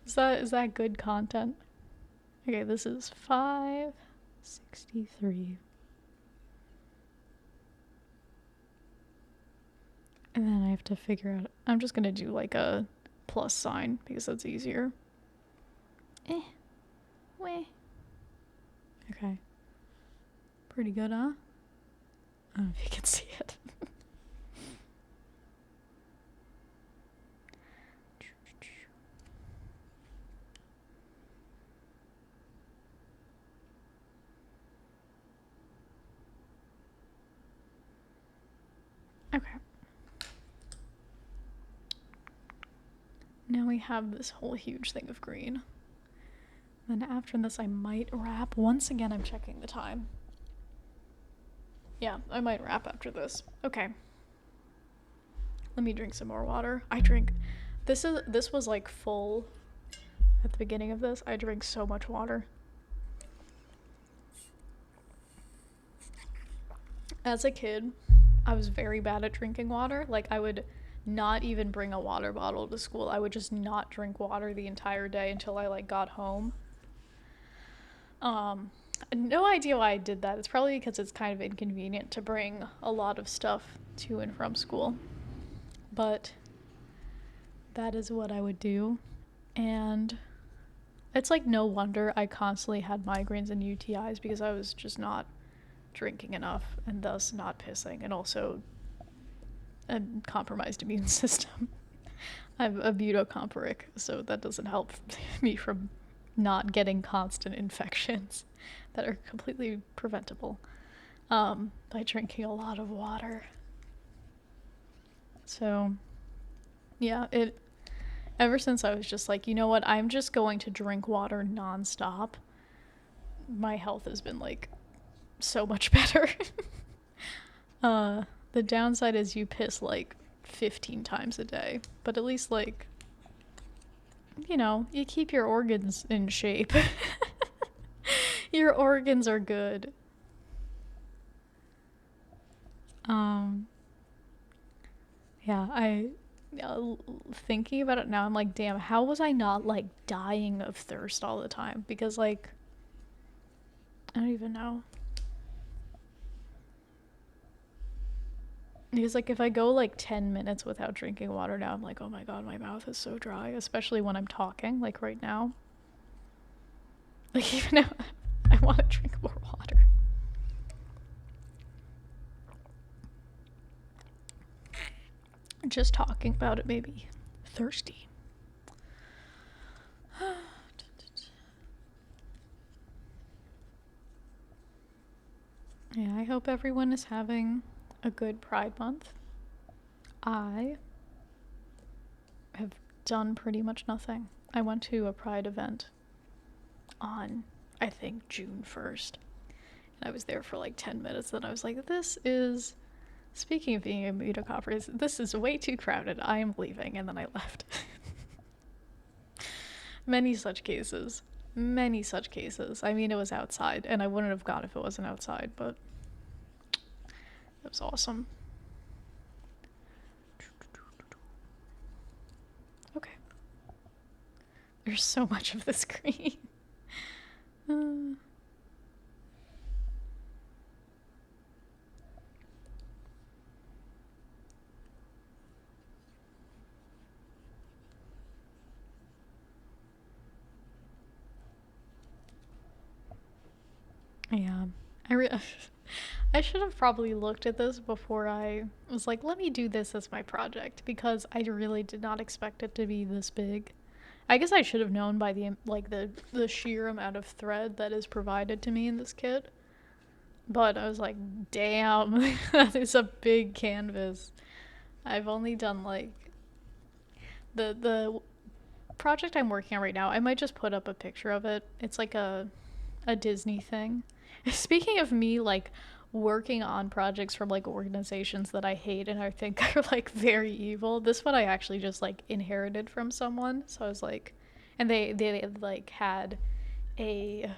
Is that good content? Okay, this is 563. And then I have to figure out, I'm just gonna do like a plus sign because that's easier. Weh. Okay. Pretty good, huh? I don't know if you can see it. Okay. Now we have this whole huge thing of green. Then after this I might wrap. Once again, I'm checking the time. Yeah, I might wrap after this. Okay. Let me drink some more water. This was like full at the beginning of this. I drink so much water. As a kid, I was very bad at drinking water. Like, I would not even bring a water bottle to school. I would just not drink water the entire day until I like got home. No idea why I did that. It's probably because it's kind of inconvenient to bring a lot of stuff to and from school. But that is what I would do. And it's like no wonder I constantly had migraines and UTIs because I was just not drinking enough and thus not pissing, and also a compromised immune system. I'm immunocompromic, so that doesn't help me from not getting constant infections that are completely preventable by drinking a lot of water. So, yeah, ever since I was just like, you know what, I'm just going to drink water nonstop, my health has been like so much better. The downside is you piss like 15 times a day, but at least like, you know, you keep your organs in shape. Your organs are good. Yeah, thinking about it now, I'm like, damn, how was I not like dying of thirst all the time? Because like, I don't even know. Because like if I go like 10 minutes without drinking water now, I'm like, oh my god, my mouth is so dry, especially when I'm talking, like right now. Like even now, I want to drink more water. Just talking about it made me thirsty. Yeah, I hope everyone is having a good Pride Month. I have done pretty much nothing. I went to a Pride event on, I think, June 1st. And I was there for like 10 minutes. Then I was like, speaking of being immunocompromised, this is way too crowded. I am leaving. And then I left. Many such cases. Many such cases. I mean, it was outside, and I wouldn't have gone if it wasn't outside, but it was awesome. Okay. There's so much of the screen. Yeah. I should have probably looked at this before I was like, let me do this as my project, because I really did not expect it to be this big. I guess I should have known by the sheer amount of thread that is provided to me in this kit. But I was like, damn, that is a big canvas. I've only done like the project I'm working on right now. I might just put up a picture of it. It's like a Disney thing. Speaking of me like working on projects from like organizations that I hate and I think are like very evil, this one I actually just like inherited from someone. So I was like, and they like had a,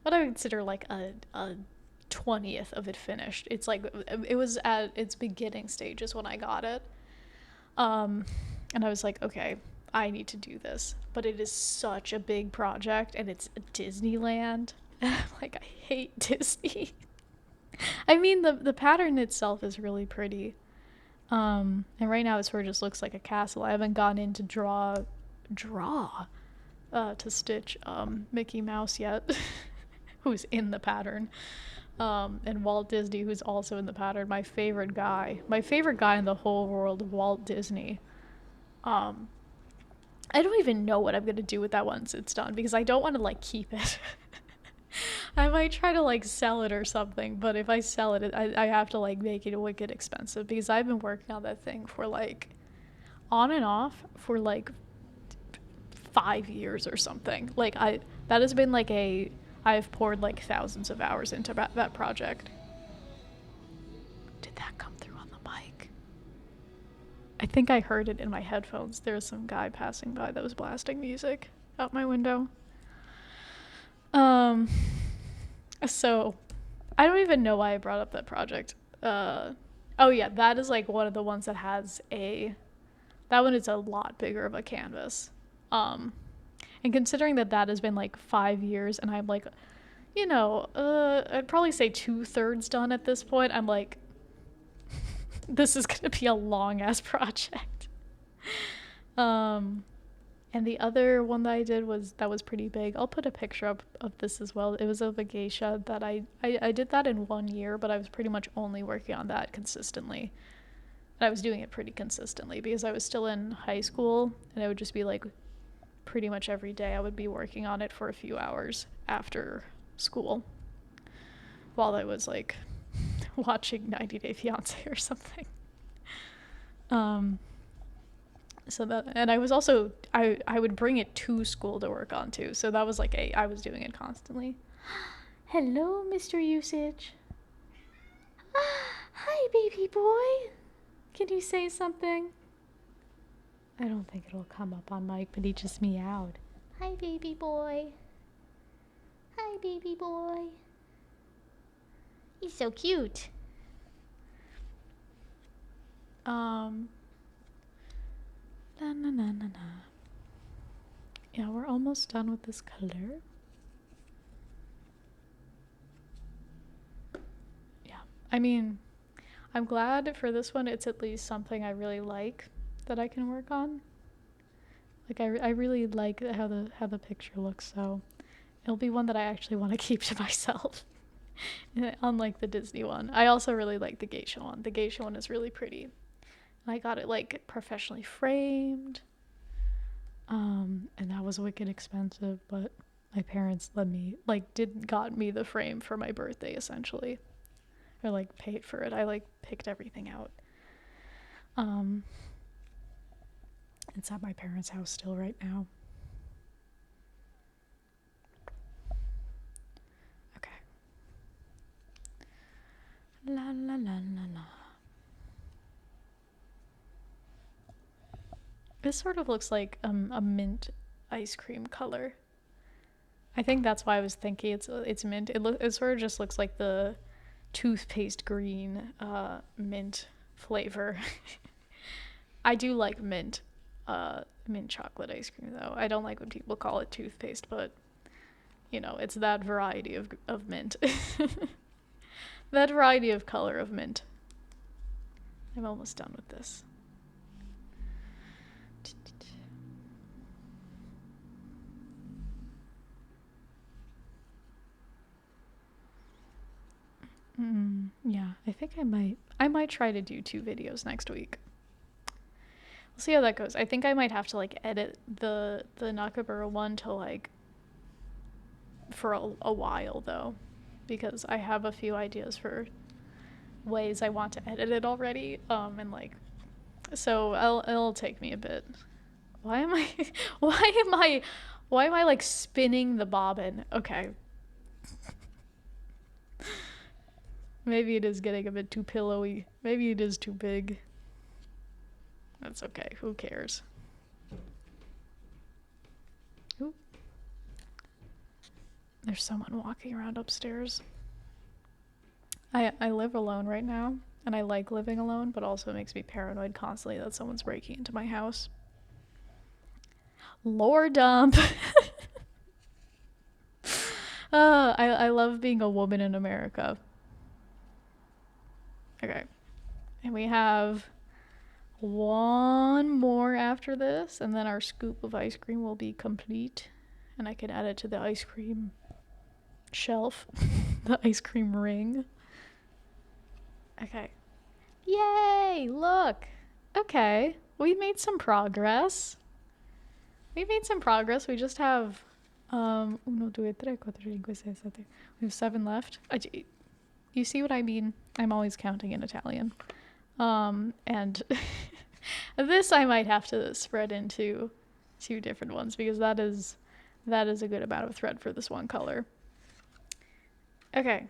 what I would consider like a 20th of it finished. It's like it was at its beginning stages when I got it. And I was like, okay, I need to do this, but it is such a big project and it's Disneyland. Like, I hate Disney. I mean, the pattern itself is really pretty. And right now it sort of just looks like a castle. I haven't gone in to draw to stitch Mickey Mouse yet, who's in the pattern. And Walt Disney, who's also in the pattern. My favorite guy in the whole world of Walt Disney. I don't even know what I'm gonna do with that once it's done, because I don't want to like keep it. I might try to like sell it or something, but if I sell it, I have to like make it wicked expensive, because I've been working on that thing for like on and off for like 5 years or something. Like that has been like I've poured like thousands of hours into that project. Did that come through on the mic? I think I heard it in my headphones. There was some guy passing by that was blasting music out my window. So I don't even know why I brought up that project. Oh yeah, that is like one of the ones that has that one is a lot bigger of a canvas. And considering that has been like 5 years and I'm like, you know, I'd probably say 2/3 done at this point. I'm like, this is gonna be a long ass project. And the other one that I did that was pretty big. I'll put a picture up of this as well. It was of a geisha that I did that in 1 year, but I was pretty much only working on that consistently. And I was doing it pretty consistently because I was still in high school, and it would just be like pretty much every day I would be working on it for a few hours after school while I was like watching 90 Day Fiancé or something. So that, and I was also, I would bring it to school to work on too. So that was like I was doing it constantly. Hello, Mr. Usage. Hi, baby boy. Can you say something? I don't think it'll come up on mic, but he just meowed. Hi, baby boy. Hi, baby boy. He's so cute. Na na na na na. Yeah, we're almost done with this color. Yeah, I mean, I'm glad for this one it's at least something I really like that I can work on. Like I really like how the picture looks, so it'll be one that I actually want to keep to myself. Unlike the Disney one. I also really like the geisha one. The geisha one is really pretty. I got it like professionally framed. And that was wicked expensive, but my parents got me the frame for my birthday essentially. Or like paid for it. I like picked everything out. It's at my parents' house still right now. Okay. La la la la la. This sort of looks like a mint ice cream color. I think that's why I was thinking it's mint. It sort of just looks like the toothpaste green mint flavor. I do like mint chocolate ice cream though. I don't like when people call it toothpaste, but you know, it's that variety of mint. That variety of color of mint. I'm almost done with this. Yeah, I think I might try to do 2 videos next week. We'll see how that goes. I think I might have to like edit the Nakabura one to like for a while though, because I have a few ideas for ways I want to edit it already. And like, so it'll take me a bit. Why am I like spinning the bobbin? Okay. Maybe it is getting a bit too pillowy. Maybe it is too big. That's okay. Who cares? Ooh. There's someone walking around upstairs. I live alone right now, and I like living alone, but also it makes me paranoid constantly that someone's breaking into my house. Lore dump! I love being a woman in America. Okay. And we have one more after this, and then our scoop of ice cream will be complete. And I can add it to the ice cream shelf. The ice cream ring. Okay. Yay! Look! Okay. We made some progress. We just have 1, 2, 3, 4, 5, 6, 7. We have 7 left. You see what I mean? I'm always counting in Italian. And this I might have to spread into 2 different ones because that is a good amount of thread for this one color. Okay.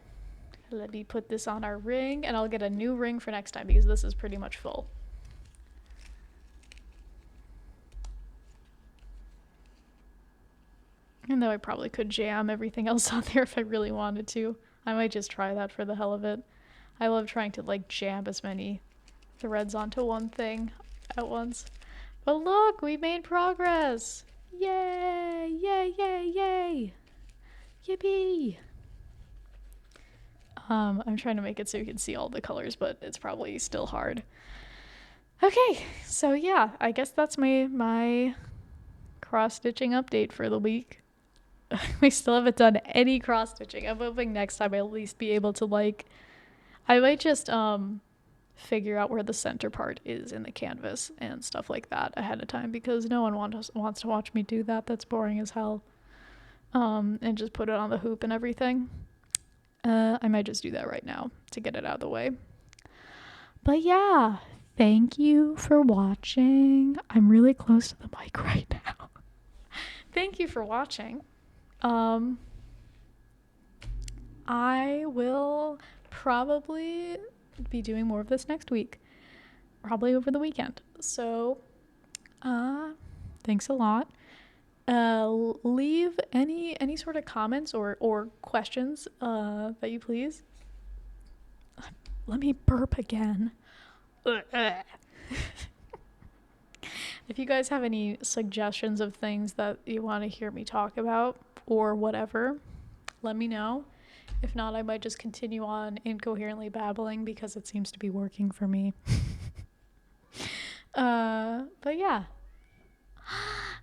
Let me put this on our ring, and I'll get a new ring for next time because this is pretty much full. And though I probably could jam everything else on there if I really wanted to. I might just try that for the hell of it. I love trying to like jam as many threads onto one thing at once. But look, we made progress! Yay! Yay, yay, yay! Yippee! I'm trying to make it so you can see all the colors, but it's probably still hard. Okay, so yeah, I guess that's my cross-stitching update for the week. We still haven't done any cross-stitching. I'm hoping next time I'll at least be able to, like, I might just figure out where the center part is in the canvas and stuff like that ahead of time, because no one wants to watch me do that. That's boring as hell. And just put it on the hoop and everything. I might just do that right now to get it out of the way. But yeah, thank you for watching. I'm really close to the mic right now. Thank you for watching. I will probably be doing more of this next week, probably over the weekend. So, thanks a lot. Leave any sort of comments or questions that you please. Let me burp again. If you guys have any suggestions of things that you want to hear me talk about or whatever, let me know. If not, I might just continue on incoherently babbling because it seems to be working for me. But yeah.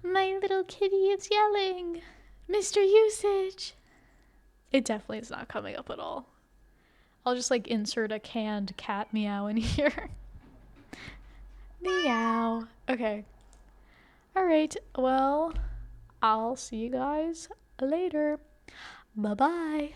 My little kitty is yelling. Mr. Usage. It definitely is not coming up at all. I'll just like insert a canned cat meow in here. Meow. Okay. Alright, well, I'll see you guys later. Bye-bye.